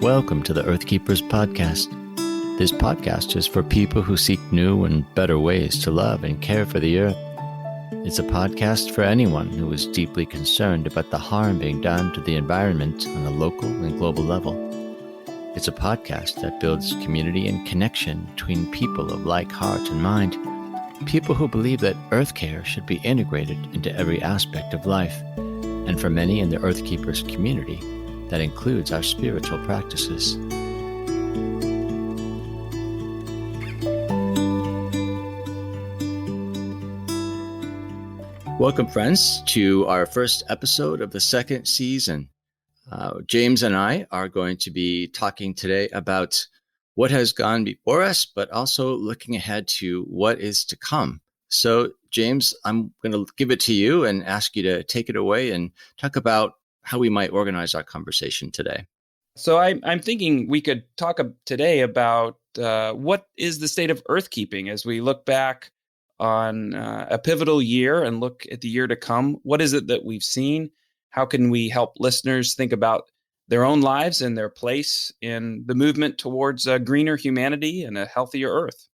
Welcome to the Earthkeepers podcast. This podcast is for people who seek new and better ways to love and care for the earth. It's a podcast for anyone who is deeply concerned about the harm being done to the environment on a local and global level. It's a podcast that builds community and connection between people of like heart and mind, people who believe that earth care should be integrated into every aspect of life. And for many in the Earthkeepers community, that includes our spiritual practices. Welcome, friends, to our first episode of the second season. James and I are going to be talking today about what has gone before us, but also looking ahead to what is to come. So, James, I'm going to give it to you and ask you to take it away and talk about how we might organize our conversation today. So I'm thinking we could talk today about what is the state of earthkeeping as we look back on a pivotal year and look at the year to come. What is it that we've seen? How can we help listeners think about their own lives and their place in the movement towards a greener humanity and a healthier earth?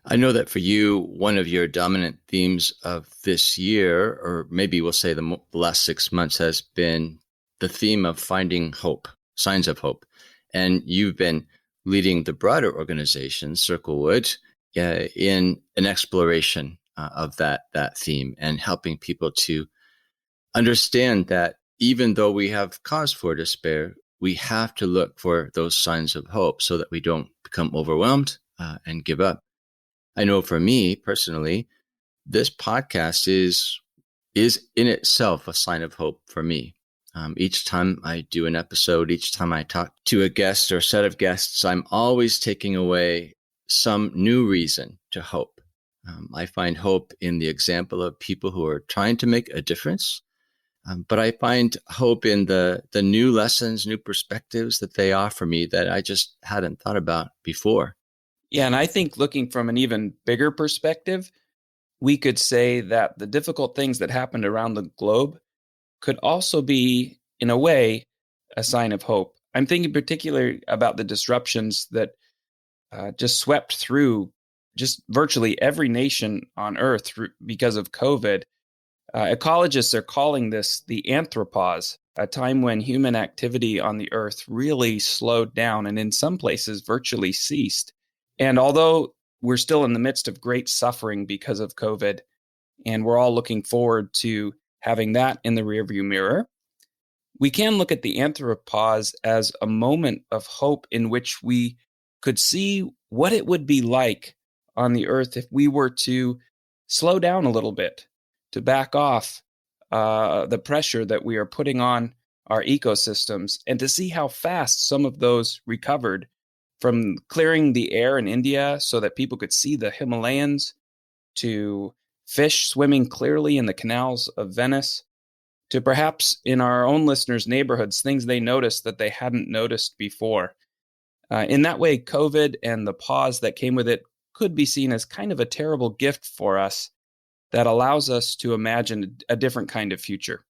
I know that for you, one of your dominant themes of this year, or maybe we'll say the last 6 months, has been the theme of finding hope, signs of hope. And you've been leading the broader organization, Circlewood, in an exploration of that theme and helping people to understand that even though we have cause for despair, we have to look for those signs of hope so that we don't become overwhelmed and give up. I know for me personally, this podcast is in itself a sign of hope for me. Each time I do an episode, each time I talk to a guest or set of guests, I'm always taking away some new reason to hope. I find hope in the example of people who are trying to make a difference. But I find hope in the new lessons, new perspectives that they offer me that I just hadn't thought about before. Yeah, and I think looking from an even bigger perspective, we could say that the difficult things that happened around the globe could also be, in a way, a sign of hope. I'm thinking particularly about the disruptions that just swept through just virtually every nation on Earth because of COVID. Ecologists are calling this the anthropause, a time when human activity on the Earth really slowed down and in some places virtually ceased. And although we're still in the midst of great suffering because of COVID, and we're all looking forward to having that in the rearview mirror, we can look at the anthropause as a moment of hope in which we could see what it would be like on the earth if we were to slow down a little bit, to back off the pressure that we are putting on our ecosystems, and to see how fast some of those recovered, from clearing the air in India so that people could see the Himalayas, to fish swimming clearly in the canals of Venice, to perhaps in our own listeners' neighborhoods, things they noticed that they hadn't noticed before. In that way, COVID and the pause that came with it could be seen as kind of a terrible gift for us that allows us to imagine a different kind of future.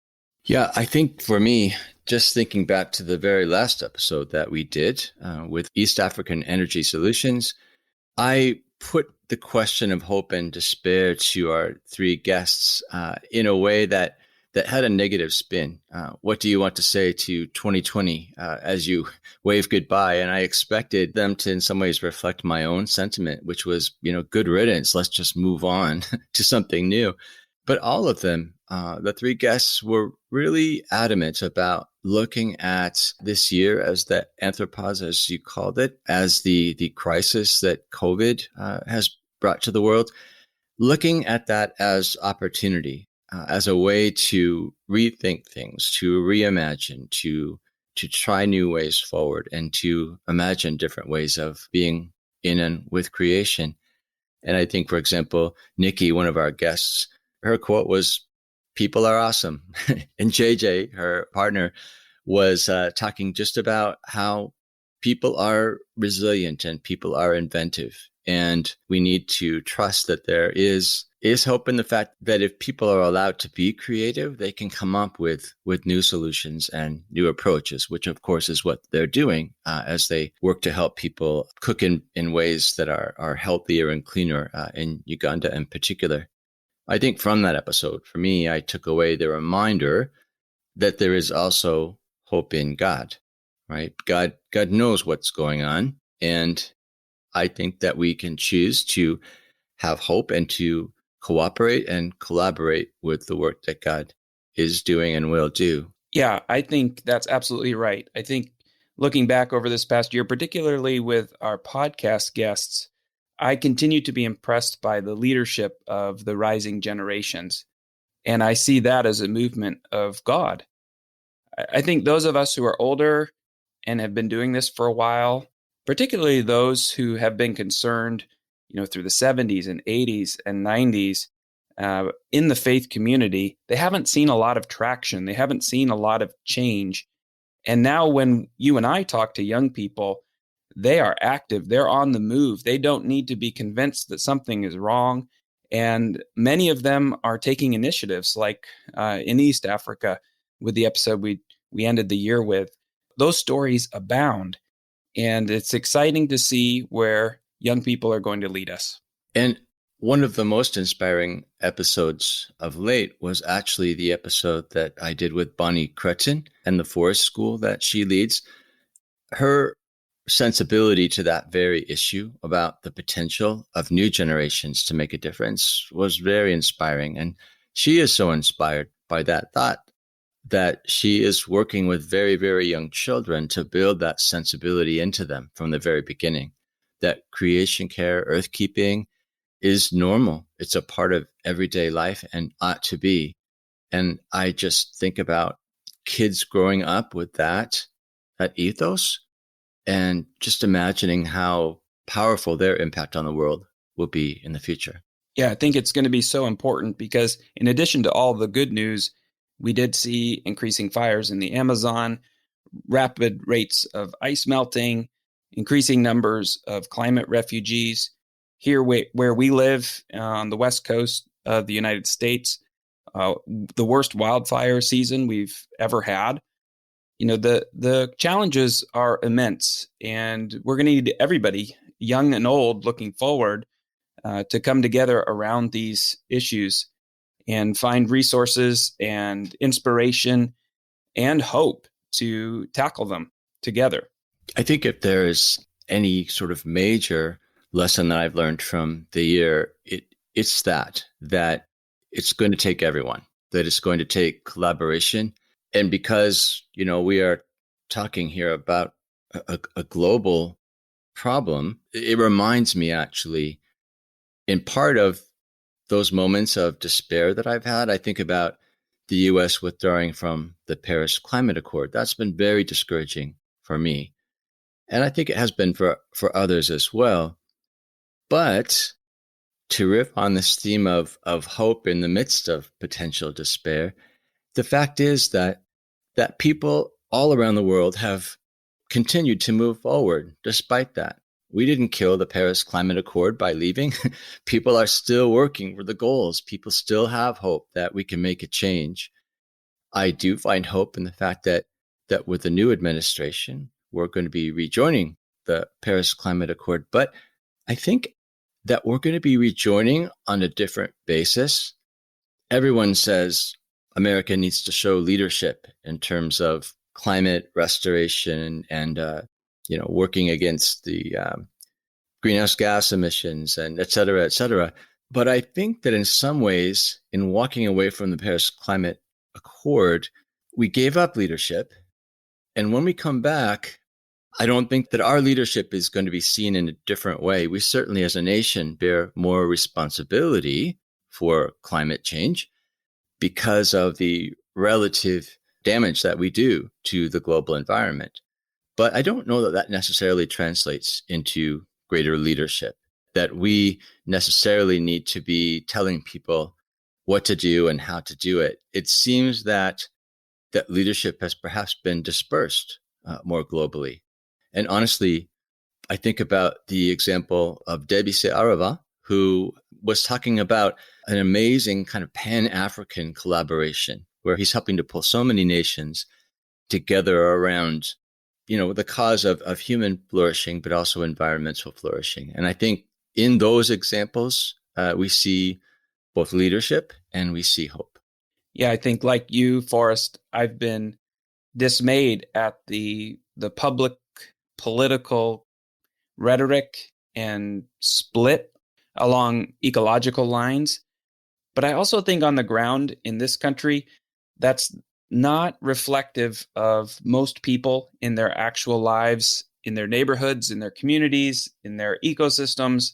Yeah, I think for me, just thinking back to the very last episode that we did with East African Energy Solutions, I put the question of hope and despair to our three guests in a way that had a negative spin. What do you want to say to 2020 as you wave goodbye? And I expected them to in some ways reflect my own sentiment, which was, good riddance. Let's just move on to something new. But all of them, the three guests, were really adamant about looking at this year as the anthropause, as you called it, as the crisis that COVID has brought to the world, looking at that as opportunity, as a way to rethink things, to reimagine, to try new ways forward, and to imagine different ways of being in and with creation. And I think, for example, Nikki, one of our guests, her quote was, "People are awesome." And JJ, her partner, was talking just about how people are resilient and people are inventive. And we need to trust that there is hope in the fact that if people are allowed to be creative, they can come up with new solutions and new approaches, which of course is what they're doing as they work to help people cook in ways that are healthier and cleaner in Uganda in particular. I think from that episode, for me, I took away the reminder that there is also hope in God, right? God knows what's going on. And I think that we can choose to have hope and to cooperate and collaborate with the work that God is doing and will do. Yeah, I think that's absolutely right. I think looking back over this past year, particularly with our podcast guests, I continue to be impressed by the leadership of the rising generations. And I see that as a movement of God. I think those of us who are older and have been doing this for a while, particularly those who have been concerned, through the 70s and 80s and 90s in the faith community, they haven't seen a lot of traction. They haven't seen a lot of change. And now when you and I talk to young people, they are active. They're on the move. They don't need to be convinced that something is wrong. And many of them are taking initiatives like in East Africa with the episode we ended the year with. Those stories abound. And it's exciting to see where young people are going to lead us. And one of the most inspiring episodes of late was actually the episode that I did with Bonnie Cretton and the Forest School that she leads. Her sensibility to that very issue about the potential of new generations to make a difference was very inspiring. And she is so inspired by that thought that she is working with very, very young children to build that sensibility into them from the very beginning, that creation care, earthkeeping is normal. It's a part of everyday life and ought to be. And I just think about kids growing up with that ethos and just imagining how powerful their impact on the world will be in the future. Yeah, I think it's going to be so important because in addition to all the good news, we did see increasing fires in the Amazon, rapid rates of ice melting, increasing numbers of climate refugees. Here where we live on the west coast of the United States, the worst wildfire season we've ever had. The challenges are immense, and we're going to need everybody, young and old, looking forward to come together around these issues and find resources and inspiration and hope to tackle them together. I think if there is any sort of major lesson that I've learned from the year, it's that it's going to take everyone, that it's going to take collaboration. And because, we are talking here about a global problem, it reminds me actually, in part of those moments of despair that I've had, I think about the U.S. withdrawing from the Paris Climate Accord. That's been very discouraging for me. And I think it has been for others as well. But to riff on this theme of hope in the midst of potential despair, the fact is that people all around the world have continued to move forward despite that. We didn't kill the Paris Climate Accord by leaving. People are still working for the goals. People still have hope that we can make a change. I do find hope in the fact that with the new administration, we're going to be rejoining the Paris Climate Accord. But I think that we're going to be rejoining on a different basis. Everyone says America needs to show leadership in terms of climate restoration and working against the greenhouse gas emissions and et cetera, et cetera. But I think that in some ways, in walking away from the Paris Climate Accord, we gave up leadership. And when we come back, I don't think that our leadership is going to be seen in a different way. We certainly, as a nation, bear more responsibility for climate change because of the relative damage that we do to the global environment. But I don't know that that necessarily translates into greater leadership, that we necessarily need to be telling people what to do and how to do it. It seems that leadership has perhaps been dispersed more globally. And honestly, I think about the example of Debisi Araba, who was talking about an amazing kind of Pan-African collaboration where he's helping to pull so many nations together around, the cause of human flourishing, but also environmental flourishing. And I think in those examples, we see both leadership and we see hope. Yeah, I think like you, Forrest, I've been dismayed at the public political rhetoric and split along ecological lines. But I also think on the ground in this country, that's not reflective of most people in their actual lives, in their neighborhoods, in their communities, in their ecosystems.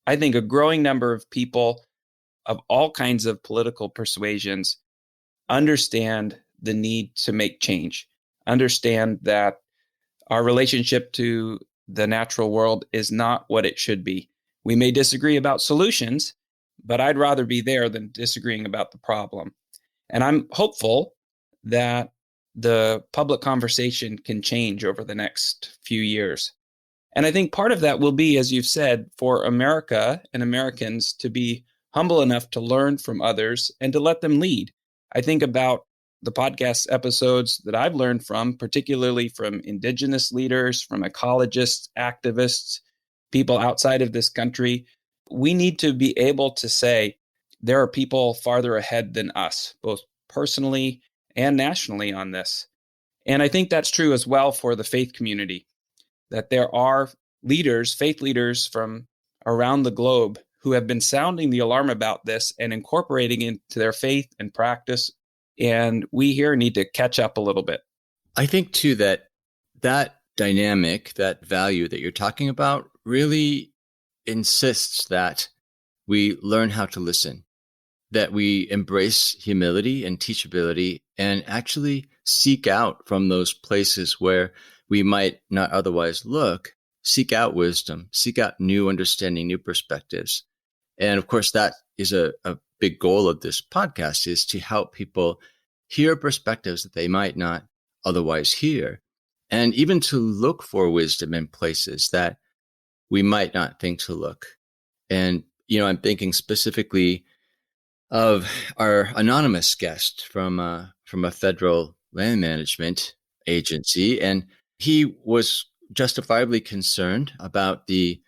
I think a growing number of people of all kinds of political persuasions understand the need to make change, understand that our relationship to the natural world is not what it should be. We may disagree about solutions, but I'd rather be there than disagreeing about the problem. And I'm hopeful that the public conversation can change over the next few years. And I think part of that will be, as you've said, for America and Americans to be humble enough to learn from others and to let them lead. I think about the podcast episodes that I've learned from, particularly from indigenous leaders, from ecologists, activists, people outside of this country. We need to be able to say there are people farther ahead than us, both personally and nationally on this. And I think that's true as well for the faith community, that there are leaders, faith leaders from around the globe who have been sounding the alarm about this and incorporating it into their faith and practice. And we here need to catch up a little bit. I think, too, that dynamic, that value that you're talking about really insists that we learn how to listen, that we embrace humility and teachability and actually seek out from those places where we might not otherwise look, seek out wisdom, seek out new understanding, new perspectives. And of course, that is a big goal of this podcast, is to help people hear perspectives that they might not otherwise hear, and even to look for wisdom in places that we might not think to look. And, I'm thinking specifically of our anonymous guest from a federal land management agency. And he was justifiably concerned about the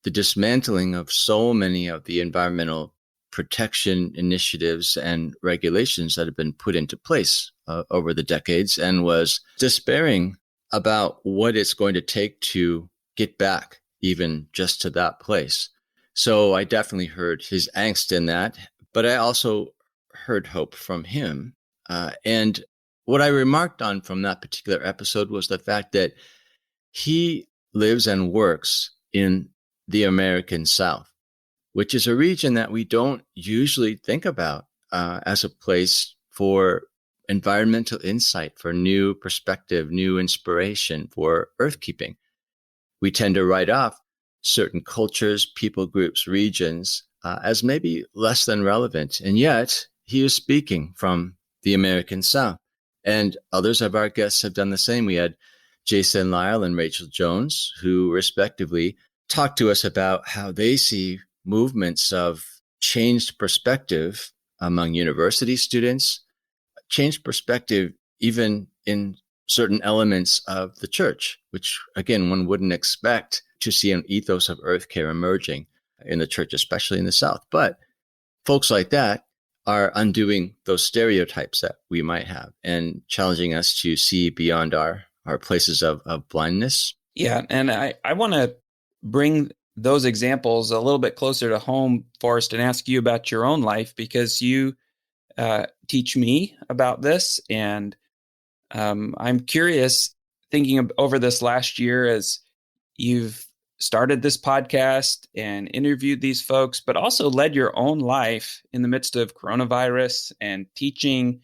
dismantling of so many of the environmental protection initiatives and regulations that have been put into place over the decades, and was despairing about what it's going to take to get back even just to that place. So I definitely heard his angst in that, but I also heard hope from him. And what I remarked on from that particular episode was the fact that he lives and works in the American South, which is a region that we don't usually think about as a place for environmental insight, for new perspective, new inspiration, for earthkeeping. We tend to write off certain cultures, people groups, regions as maybe less than relevant. And yet he is speaking from the American South. And others of our guests have done the same. We had Jason Lyle and Rachel Jones, who respectively talked to us about how they see movements of changed perspective among university students, changed perspective even in certain elements of the church, which, again, one wouldn't expect to see an ethos of earth care emerging in the church, especially in the South. But folks like that are undoing those stereotypes that we might have and challenging us to see beyond our places of blindness. Yeah, and I want to bring those examples a little bit closer to home, Forrest, and ask you about your own life, because you teach me about this. And I'm curious, thinking over this last year as you've started this podcast and interviewed these folks, but also led your own life in the midst of coronavirus and teaching.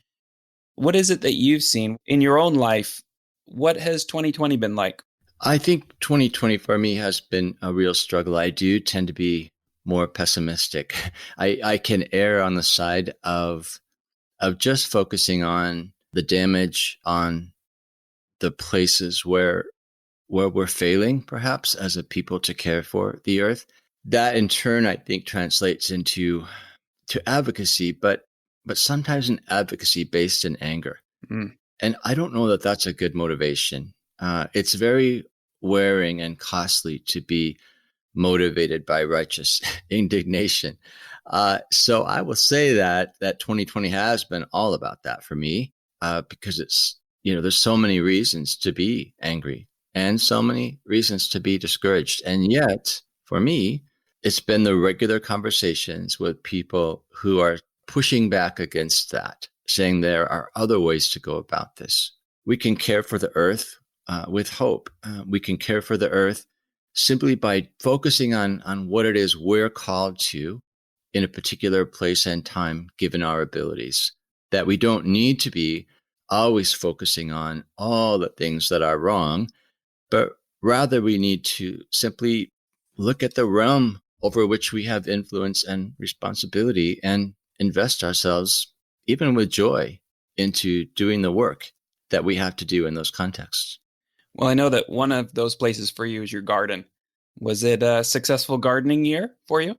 What is it that you've seen in your own life? What has 2020 been like? I think 2020 for me has been a real struggle. I do tend to be more pessimistic. I can err on the side of just focusing on the damage, on the places where where we're failing, perhaps, as a people to care for the earth. That in turn, I think, translates into advocacy, but sometimes an advocacy based in anger. Mm. And I don't know that that's a good motivation. It's very wearing and costly to be motivated by righteous indignation. So I will say that 2020 has been all about that for me, because it's, there's so many reasons to be angry and so many reasons to be discouraged. And yet, for me, it's been the regular conversations with people who are pushing back against that, saying there are other ways to go about this. We can care for the earth with hope. We can care for the earth simply by focusing on what it is we're called to in a particular place and time, given our abilities. That we don't need to be always focusing on all the things that are wrong, but rather we need to simply look at the realm over which we have influence and responsibility and invest ourselves, even with joy, into doing the work that we have to do in those contexts. Well, I know that one of those places for you is your garden. Was it a successful gardening year for you?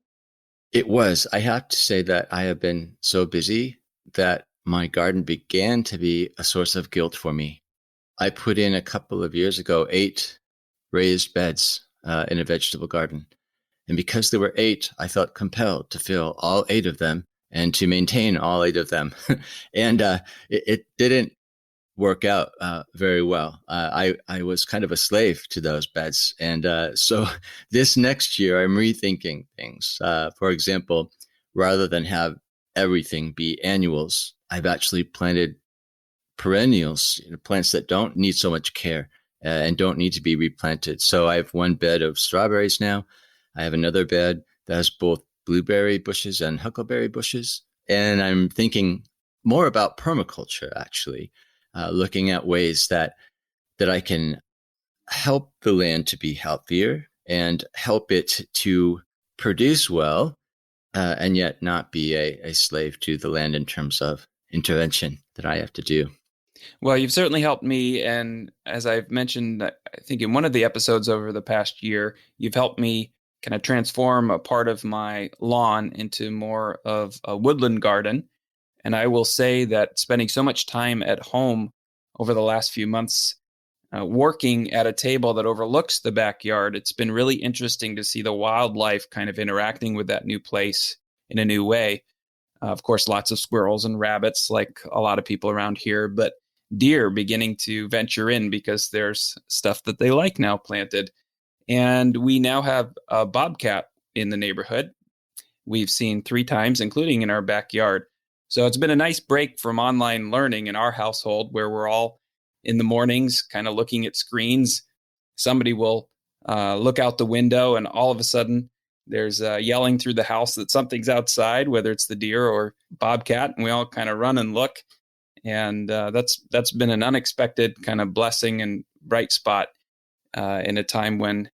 It was. I have to say that I have been so busy that my garden began to be a source of guilt for me. I put in a couple of years ago 8 raised beds in a vegetable garden. And because there were 8, I felt compelled to fill all 8 of them and to maintain all 8 of them. And it didn't work out very well. I was kind of a slave to those beds. And so this next year, I'm rethinking things. For example, rather than have everything be annuals, I've actually planted perennials, plants that don't need so much care and don't need to be replanted. So I have one bed of strawberries now. I have another bed that has both blueberry bushes and huckleberry bushes. And I'm thinking more about permaculture, actually, looking at ways that I can help the land to be healthier and help it to produce well, and yet not be a slave to the land in terms of intervention that I have to do. Well, you've certainly helped me. And as I've mentioned, I think in one of the episodes over the past year, you've helped me kind of transform a part of my lawn into more of a woodland garden. And I will say that spending so much time at home over the last few months, working at a table that overlooks the backyard, it's been really interesting to see the wildlife kind of interacting with that new place in a new way. Of course, lots of squirrels and rabbits, like a lot of people around here, but deer beginning to venture in because there's stuff that they like now planted. And we now have a bobcat in the neighborhood. We've seen 3 times, including in our backyard. So it's been a nice break from online learning in our household, where we're all in the mornings kind of looking at screens. Somebody will look out the window and all of a sudden there's yelling through the house that something's outside, whether it's the deer or bobcat, and we all kind of run and look. And that's been an unexpected kind of blessing and bright spot in a time when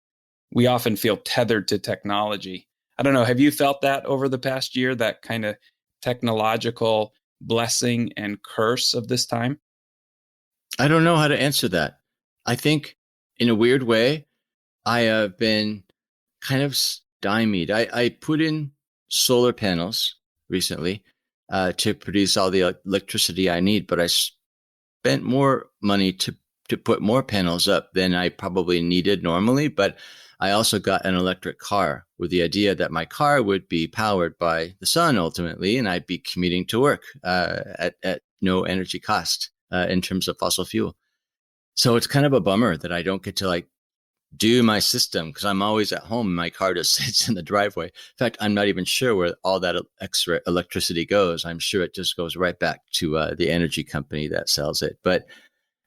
we often feel tethered to technology. I don't know, have you felt that over the past year, that kind of technological blessing and curse of this time? I don't know how to answer that. I think in a weird way, I have been kind of stymied. I put in solar panels recently to produce all the electricity I need, but I spent more money to put more panels up than I probably needed normally. But I also got an electric car with the idea that my car would be powered by the sun ultimately, and I'd be commuting to work at no energy cost in terms of fossil fuel. So it's kind of a bummer that I don't get to do my system because I'm always at home. My car just sits in the driveway. In fact, I'm not even sure where all that extra electricity goes. I'm sure it just goes right back to the energy company that sells it. But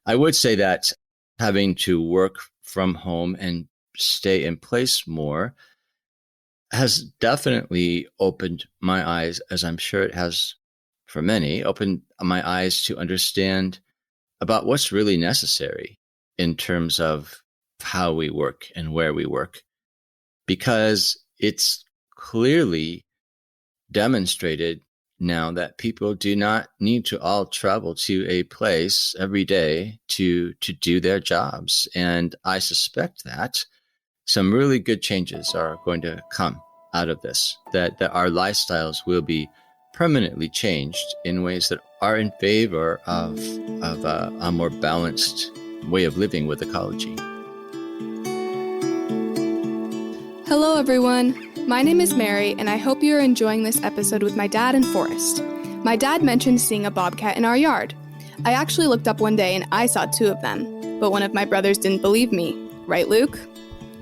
I would say that having to work from home and stay in place more has definitely opened my eyes, as I'm sure it has for many, opened my eyes to understand about what's really necessary in terms of how we work and where we work, because it's clearly demonstrated now that people do not need to all travel to a place every day to do their jobs. And I suspect that some really good changes are going to come out of this, that our lifestyles will be permanently changed in ways that are in favor of a more balanced way of living with ecology. Hello, everyone. My name is Mary, and I hope you're enjoying this episode with my dad and Forrest. My dad mentioned seeing a bobcat in our yard. I actually looked up one day and I saw 2 of them, but one of my brothers didn't believe me. Right, Luke?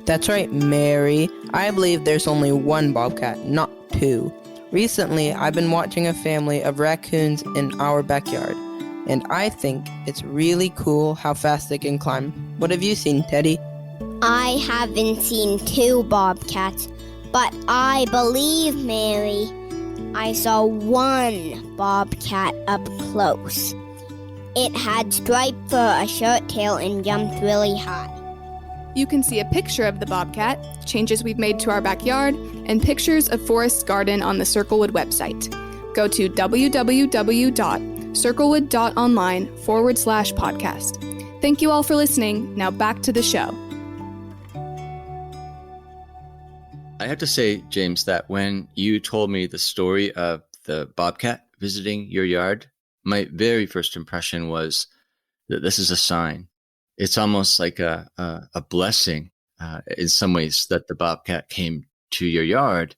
That's right, Mary. I believe there's only 1 bobcat, not 2. Recently, I've been watching a family of raccoons in our backyard, and I think it's really cool how fast they can climb. What have you seen, Teddy? I haven't seen 2 bobcats, but I believe, Mary, I saw 1 bobcat up close. It had stripes for a shirt tail and jumped really high. You can see a picture of the bobcat, changes we've made to our backyard, and pictures of Forrest's garden on the Circlewood website. Go to www.circlewood.online/podcast. Thank you all for listening. Now back to the show. I have to say, James, that when you told me the story of the bobcat visiting your yard, my very first impression was that this is a sign. It's almost like a blessing in some ways that the bobcat came to your yard,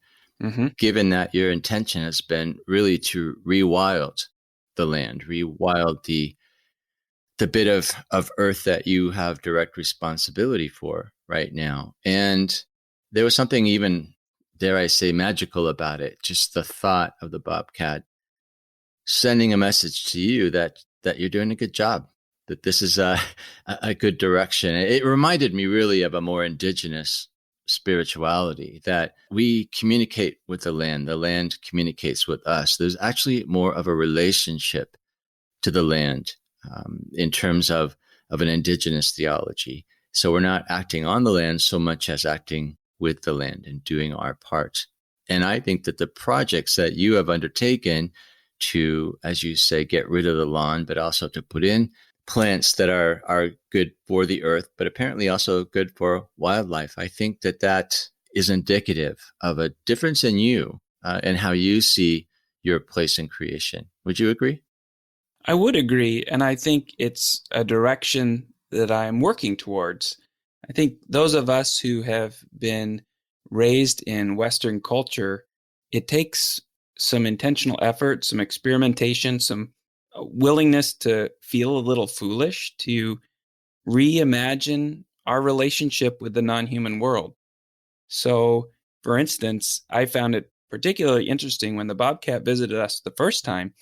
given that your intention has been really to rewild the land, rewild the bit of earth that you have direct responsibility for right now. And there was something even, dare I say, magical about it. Just the thought of the bobcat sending a message to you that you're doing a good job, that this is a good direction. It reminded me really of a more indigenous spirituality, that we communicate with the land communicates with us. There's actually more of a relationship to the land in terms of an indigenous theology. So we're not acting on the land so much as acting with the land and doing our part. And I think that the projects that you have undertaken to, as you say, get rid of the lawn, but also to put in plants that are good for the earth, but apparently also good for wildlife, I think that is indicative of a difference in you and how you see your place in creation. Would you agree? I would agree, and I think it's a direction that I'm working towards. I think those of us who have been raised in Western culture, it takes some intentional effort, some experimentation, some willingness to feel a little foolish, to reimagine our relationship with the non-human world. So, for instance, I found it particularly interesting when the bobcat visited us the first time.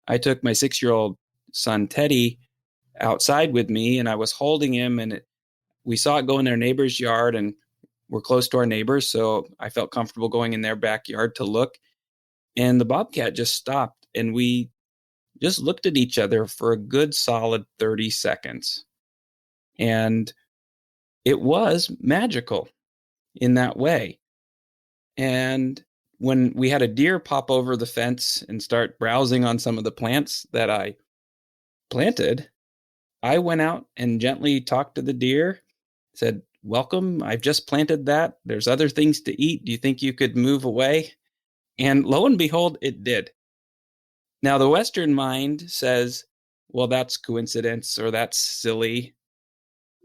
I took my 6-year-old son, Teddy, outside with me, and I was holding him, and we saw it go in their neighbor's yard, and we're close to our neighbors, so I felt comfortable going in their backyard to look. And the bobcat just stopped, and we just looked at each other for a good solid 30 seconds. And it was magical in that way. And when we had a deer pop over the fence and start browsing on some of the plants that I planted, I went out and gently talked to the deer, said, "Welcome, I've just planted that. There's other things to eat. Do you think you could move away?" And lo and behold, it did. Now, the Western mind says, well, that's coincidence or that's silly.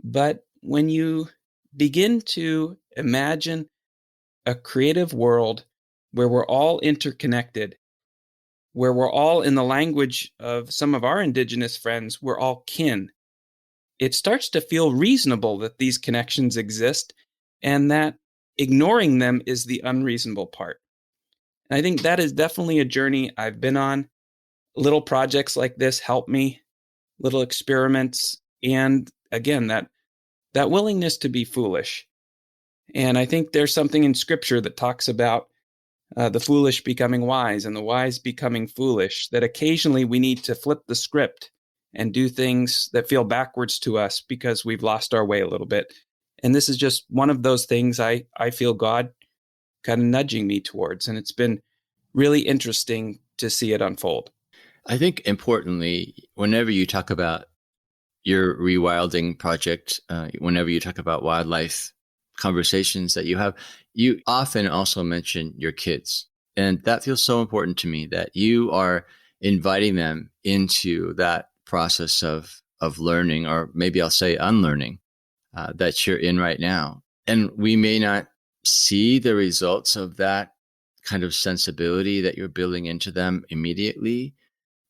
But when you begin to imagine a creative world where we're all interconnected, where we're all, in the language of some of our indigenous friends, we're all kin, it starts to feel reasonable that these connections exist and that ignoring them is the unreasonable part. And I think that is definitely a journey I've been on. Little projects like this help me, little experiments, and again, that willingness to be foolish. And I think there's something in Scripture that talks about the foolish becoming wise and the wise becoming foolish, that occasionally we need to flip the script and do things that feel backwards to us because we've lost our way a little bit. And this is just one of those things I feel God kind of nudging me towards. And it's been really interesting to see it unfold. I think importantly, whenever you talk about your rewilding project, whenever you talk about wildlife conversations that you have, you often also mention your kids. And that feels so important to me, that you are inviting them into that process of learning, or maybe I'll say unlearning, that you're in right now. And we may not see the results of that kind of sensibility that you're building into them immediately.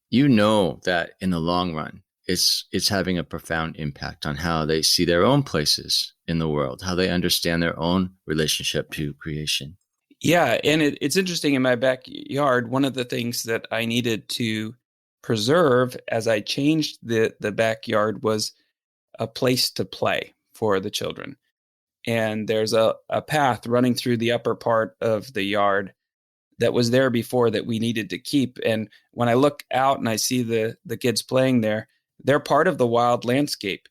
You know that in the long run, it's having a profound impact on how they see their own places in the world, how they understand their own relationship to creation. Yeah, and it's interesting. In my backyard, one of the things that I needed to preserve as I changed the backyard was a place to play for the children. And there's a path running through the upper part of the yard that was there before that we needed to keep. And when I look out and I see the kids playing there, they're part of the wild landscape.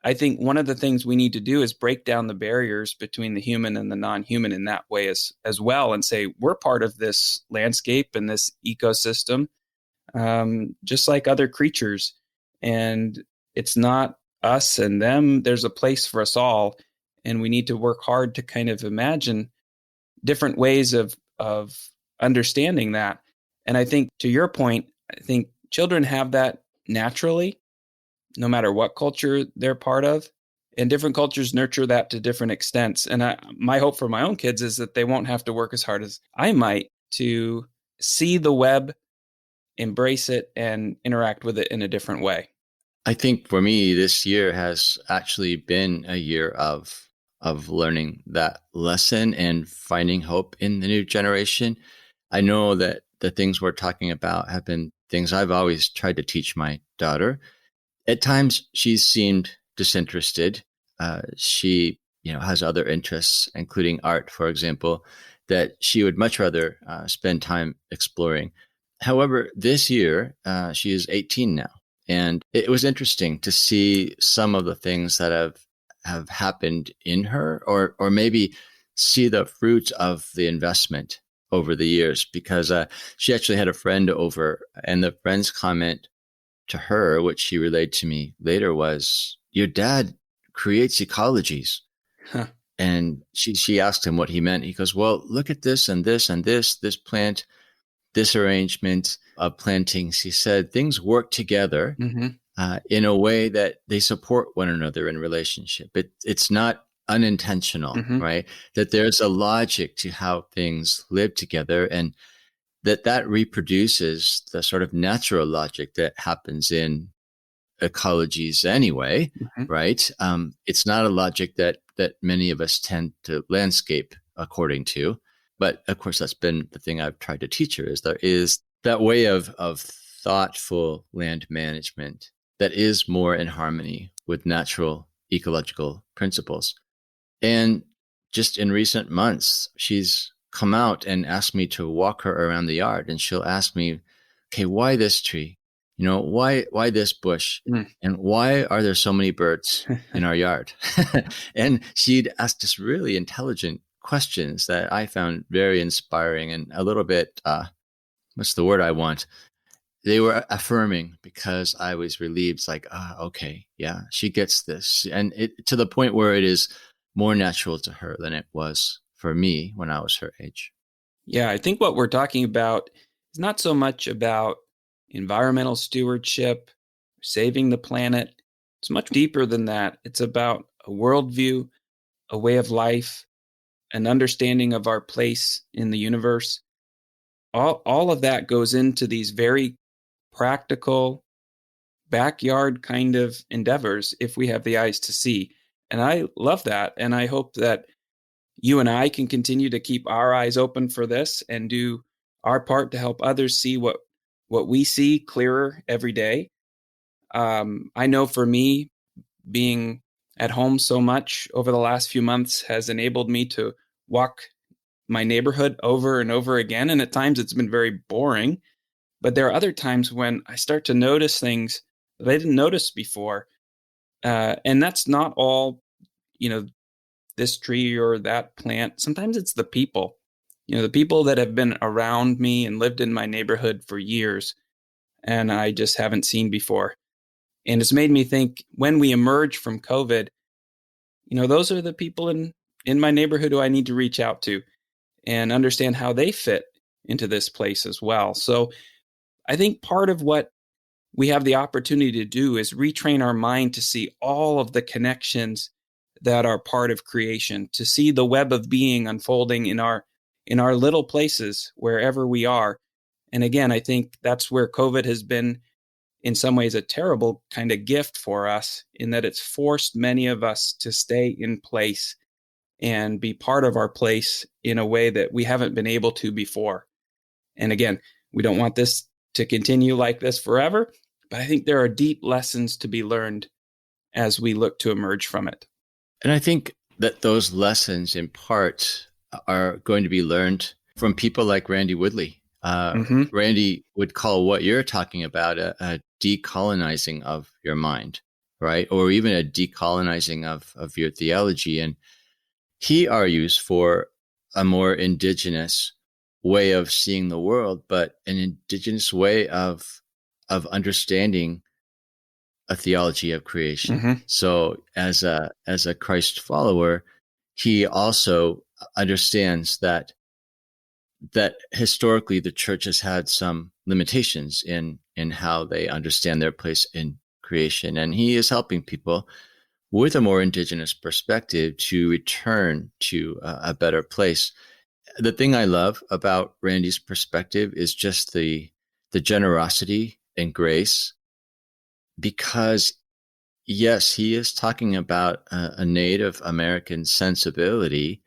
I think one of the things we need to do is break down the barriers between the human and the non-human in that way as well, and say we're part of this landscape and this ecosystem, just like other creatures. And it's not us and them. There's a place for us all. And we need to work hard to kind of imagine different ways of understanding that. And I think, to your point, I think children have that naturally, no matter what culture they're part of. And different cultures nurture that to different extents. And my hope for my own kids is that they won't have to work as hard as I might to see the web, embrace it, and interact with it in a different way. I think for me, this year has actually been a year of learning that lesson and finding hope in the new generation. I know that the things we're talking about have been things I've always tried to teach my daughter. At times, she's seemed disinterested. She, has other interests, including art, for example, that she would much rather spend time exploring. However, this year, she is 18 now. And it was interesting to see some of the things that have happened in her, or maybe see the fruits of the investment over the years, because she actually had a friend over, and the friend's comment to her, which she relayed to me later, was, "Your dad creates ecologies." Huh. And she asked him what he meant. He goes, "Well, look at this and this and this plant, this arrangement of plantings." He said things work together in a way that they support one another in relationship. It's not unintentional, right? That there's a logic to how things live together, and that reproduces the sort of natural logic that happens in ecologies anyway, right? It's not a logic that many of us tend to landscape according to. But of course, that's been the thing I've tried to teach her, is there is that way of thoughtful land management that is more in harmony with natural ecological principles. And just in recent months, she's come out and asked me to walk her around the yard, and she'll ask me, "Okay, why this tree? Why this bush? And why are there so many birds in our yard?" And she'd ask just really intelligent questions that I found very inspiring and a little bit, what's the word I want? They were affirming, because I was relieved. It's like, okay, yeah, she gets this. And to the point where it is more natural to her than it was for me when I was her age. Yeah, I think what we're talking about is not so much about environmental stewardship, saving the planet. It's much deeper than that. It's about a worldview, a way of life, an understanding of our place in the universe. All of that goes into these very practical backyard kind of endeavors if we have the eyes to see. And I love that. And I hope that you and I can continue to keep our eyes open for this and do our part to help others see what we see clearer every day. I know for me, being at home so much over the last few months has enabled me to walk my neighborhood over and over again. And at times it's been very boring. But there are other times when I start to notice things that I didn't notice before. And that's not all, this tree or that plant. Sometimes it's the people The people that have been around me and lived in my neighborhood for years, and I just haven't seen before. And it's made me think, when we emerge from COVID, those are the people in my neighborhood who I need to reach out to and understand how they fit into this place as well. So I think part of what we have the opportunity to do is retrain our mind to see all of the connections that are part of creation, to see the web of being unfolding in our little places wherever we are. And again, I think that's where COVID has been in some ways a terrible kind of gift for us, in that it's forced many of us to stay in place and be part of our place in a way that we haven't been able to before. And again, we don't want this to continue like this forever, but I think there are deep lessons to be learned as we look to emerge from it. And I think that those lessons in part are going to be learned from people like Randy Woodley. Randy would call what you're talking about a decolonizing of your mind, right? Or even a decolonizing of your theology. And he argues for a more indigenous way of seeing the world, but an indigenous way of understanding a theology of creation. So as a Christ follower, he also understands that historically the church has had some limitations in how they understand their place in creation. And he is helping people with a more indigenous perspective to return to a better place. The thing I love about Randy's perspective is just the generosity and grace, because yes, he is talking about a Native American sensibility,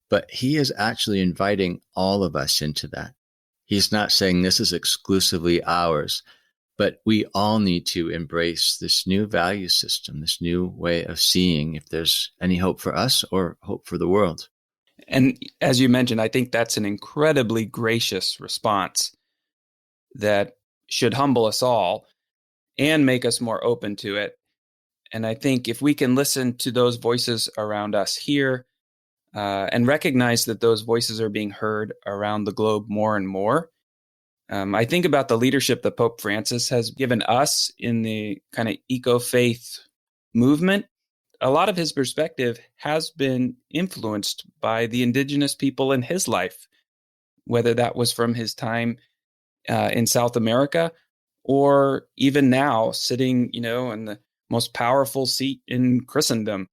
but he is actually inviting all of us into that. He's not saying this is exclusively ours, but we all need to embrace this new value system, this new way of seeing if there's any hope for us or hope for the world. And as you mentioned, I think that's an incredibly gracious response that should humble us all and make us more open to it. And I think if we can listen to those voices around us here, and recognize that those voices are being heard around the globe more and more. I think about the leadership that Pope Francis has given us in the kind of eco-faith movement. A lot of his perspective has been influenced by the indigenous people in his life, whether that was from his time in South America, or even now sitting, in the most powerful seat in Christendom.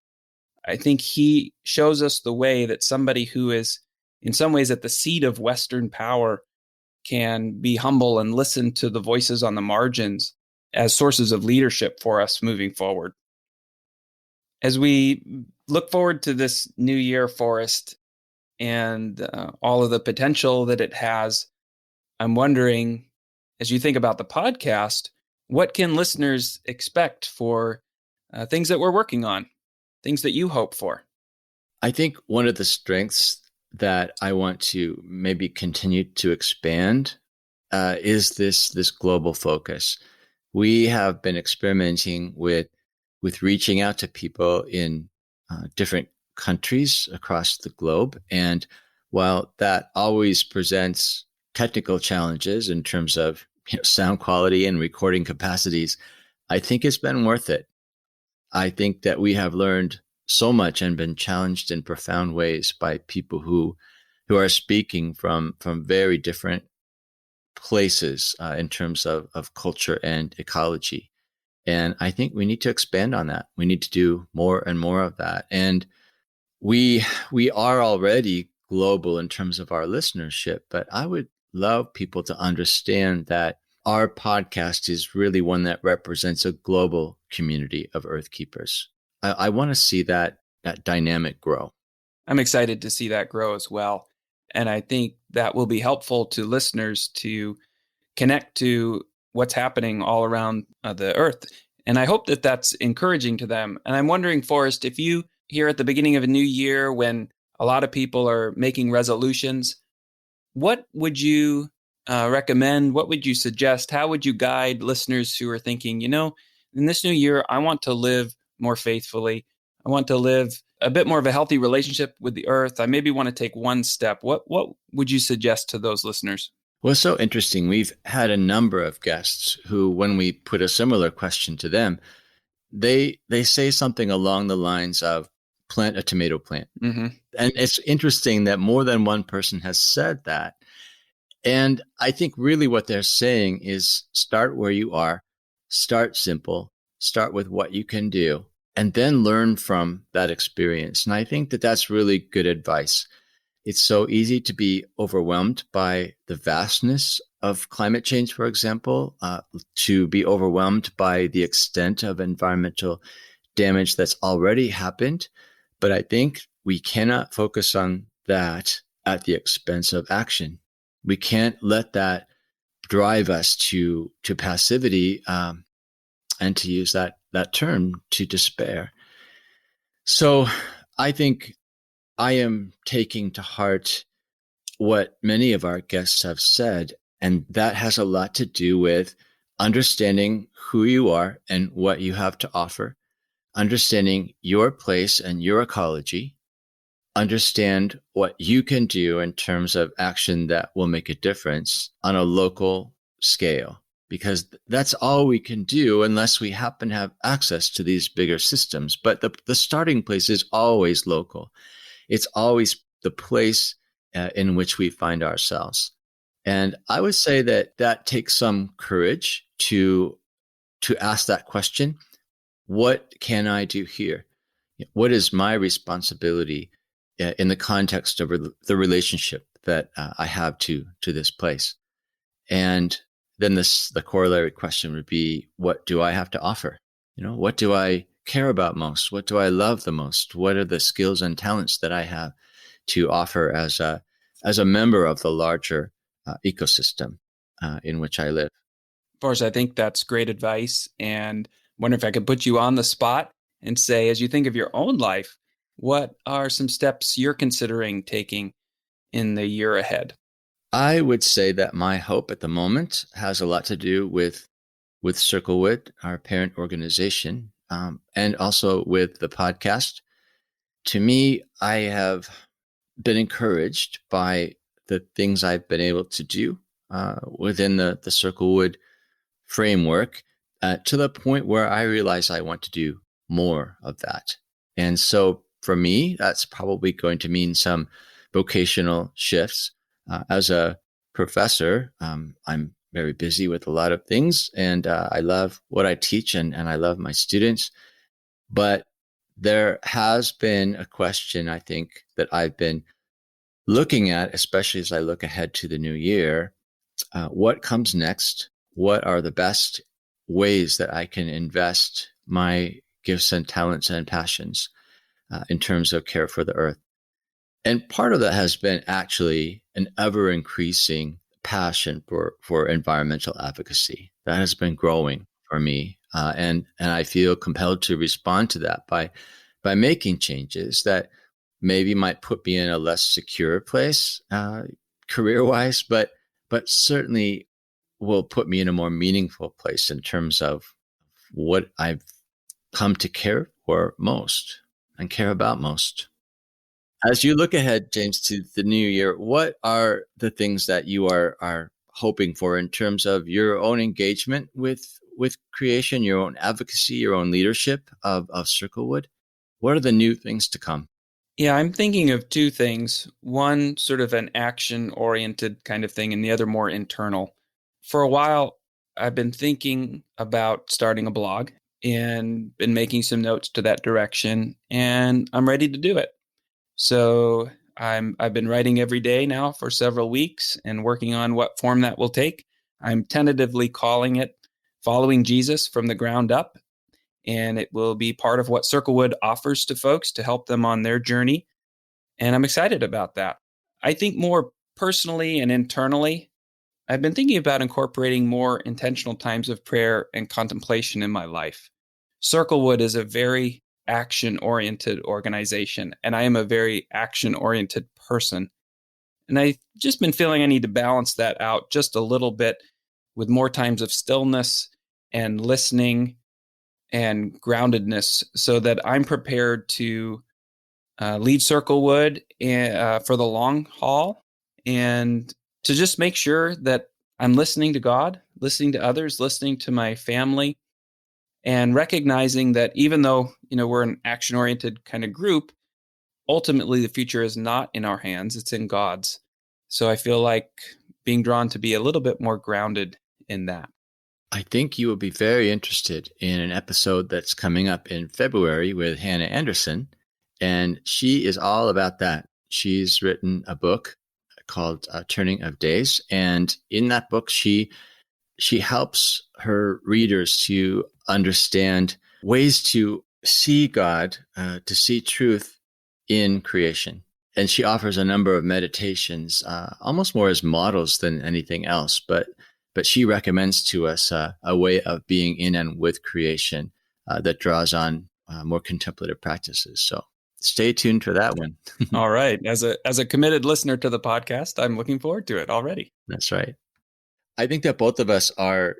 I think he shows us the way that somebody who is in some ways at the seat of Western power can be humble and listen to the voices on the margins as sources of leadership for us moving forward. As we look forward to this new year, Forrest, and all of the potential that it has, I'm wondering, as you think about the podcast, what can listeners expect for things that we're working on? Things that you hope for? I think one of the strengths that I want to maybe continue to expand is this global focus. We have been experimenting with reaching out to people in different countries across the globe. And while that always presents technical challenges in terms of sound quality and recording capacities, I think it's been worth it. I think that we have learned so much and been challenged in profound ways by people who are speaking from very different places in terms of culture and ecology. And I think we need to expand on that. We need to do more and more of that. And we are already global in terms of our listenership, but I would love people to understand that our podcast is really one that represents a global community of Earthkeepers. I want to see that dynamic grow. I'm excited to see that grow as well. And I think that will be helpful to listeners to connect to what's happening all around the earth. And I hope that that's encouraging to them. And I'm wondering, Forrest, if you here at the beginning of a new year, when a lot of people are making resolutions, what would you recommend? What would you suggest? How would you guide listeners who are thinking, in this new year, I want to live more faithfully. I want to live a bit more of a healthy relationship with the earth. I maybe want to take one step. What would you suggest to those listeners? Well, it's so interesting. We've had a number of guests who, when we put a similar question to them, they say something along the lines of plant a tomato plant. Mm-hmm. And it's interesting that more than one person has said that. And I think really what they're saying is start where you are, start simple, start with what you can do, and then learn from that experience. And I think that that's really good advice. It's so easy to be overwhelmed by the vastness of climate change, for example, to be overwhelmed by the extent of environmental damage that's already happened. But I think we cannot focus on that at the expense of action. We can't let that drive us to passivity, and to use that term, to despair. So I think I am taking to heart what many of our guests have said, and that has a lot to do with understanding who you are and what you have to offer, understanding your place and your ecology, understand what you can do in terms of action that will make a difference on a local scale, because that's all we can do unless we happen to have access to these bigger systems. But the starting place is always local. It's always the place in which we find ourselves. And I would say that takes some courage to ask that question. What can I do here? What is my responsibility in the context of the relationship that I have to this place? And then the corollary question would be, what do I have to offer? What do I care about most? What do I love the most? What are the skills and talents that I have to offer as a member of the larger ecosystem in which I live? Forrest, I think that's great advice. And wonder if I could put you on the spot and say, as you think of your own life, what are some steps you're considering taking in the year ahead? I would say that my hope at the moment has a lot to do with Circlewood, our parent organization, and also with the podcast. To me, I have been encouraged by the things I've been able to do within the Circlewood framework to the point where I realize I want to do more of that. And so for me, that's probably going to mean some vocational shifts. As a professor, I'm very busy with a lot of things, and I love what I teach, and I love my students. But there has been a question, I think, that I've been looking at, especially as I look ahead to the new year. What comes next? What are the best ways that I can invest my gifts and talents and passions in terms of care for the earth? And part of that has been actually an ever-increasing passion for environmental advocacy that has been growing for me, and I feel compelled to respond to that by making changes that maybe might put me in a less secure place career-wise, but certainly will put me in a more meaningful place in terms of what I've come to care for most and care about most. As you look ahead, James, to the new year, what are the things that you are hoping for in terms of your own engagement with creation, your own advocacy, your own leadership of Circlewood? What are the new things to come? Yeah, I'm thinking of two things. One sort of an action-oriented kind of thing, and the other more internal. For a while, I've been thinking about starting a blog and been making some notes to that direction, and I'm ready to do it. So I've been writing every day now for several weeks and working on what form that will take. I'm tentatively calling it Following Jesus from the Ground Up, and it will be part of what Circlewood offers to folks to help them on their journey. And I'm excited about that. I think more personally and internally, I've been thinking about incorporating more intentional times of prayer and contemplation in my life. Circlewood is a very action-oriented organization, and I am a very action-oriented person. And I've just been feeling I need to balance that out just a little bit with more times of stillness and listening and groundedness so that I'm prepared to lead Circlewood for the long haul, and to just make sure that I'm listening to God, listening to others, listening to my family, and recognizing that even though, we're an action-oriented kind of group, ultimately the future is not in our hands, it's in God's. So I feel like being drawn to be a little bit more grounded in that. I think you will be very interested in an episode that's coming up in February with Hannah Anderson, and she is all about that. She's written a book called Turning of Days, and in that book, she helps her readers to understand ways to see God, to see truth in creation. And she offers a number of meditations, almost more as models than anything else, but she recommends to us a way of being in and with creation that draws on more contemplative practices. So stay tuned for that one. All right. As a committed listener to the podcast, I'm looking forward to it already. That's right. I think that both of us are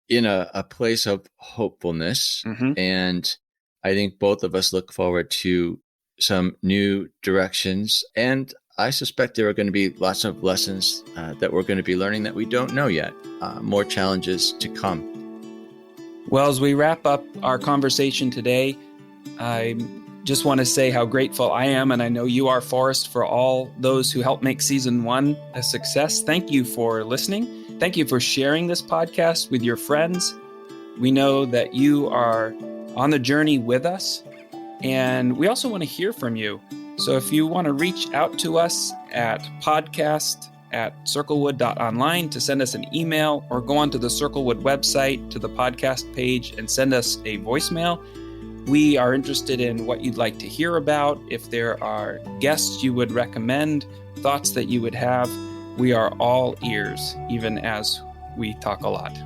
in a place of hopefulness. Mm-hmm. And I think both of us look forward to some new directions. And I suspect there are going to be lots of lessons that we're going to be learning that we don't know yet. More challenges to come. Well, as we wrap up our conversation today, I just want to say how grateful I am, and I know you are, Forrest, for all those who helped make season 1 a success. Thank you for listening. Thank you for sharing this podcast with your friends. We know that you are on the journey with us, and we also want to hear from you. So if you want to reach out to us at podcast@circlewood.online to send us an email, or go onto the Circlewood website to the podcast page and send us a voicemail. We are interested in what you'd like to hear about. If there are guests you would recommend, thoughts that you would have, we are all ears, even as we talk a lot.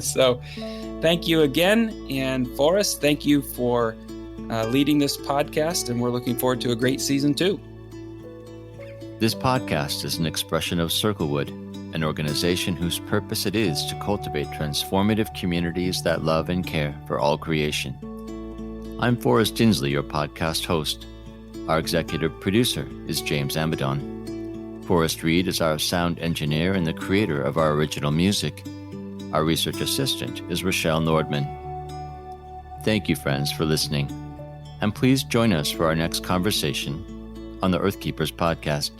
So thank you again. And Forrest, thank you for leading this podcast, and we're looking forward to a great season 2. This podcast is an expression of Circlewood, an organization whose purpose it is to cultivate transformative communities that love and care for all creation. I'm Forrest Tinsley, your podcast host. Our executive producer is James Amadon. Forrest Reed is our sound engineer and the creator of our original music. Our research assistant is Rochelle Nordman. Thank you, friends, for listening. And please join us for our next conversation on the Earthkeepers podcast.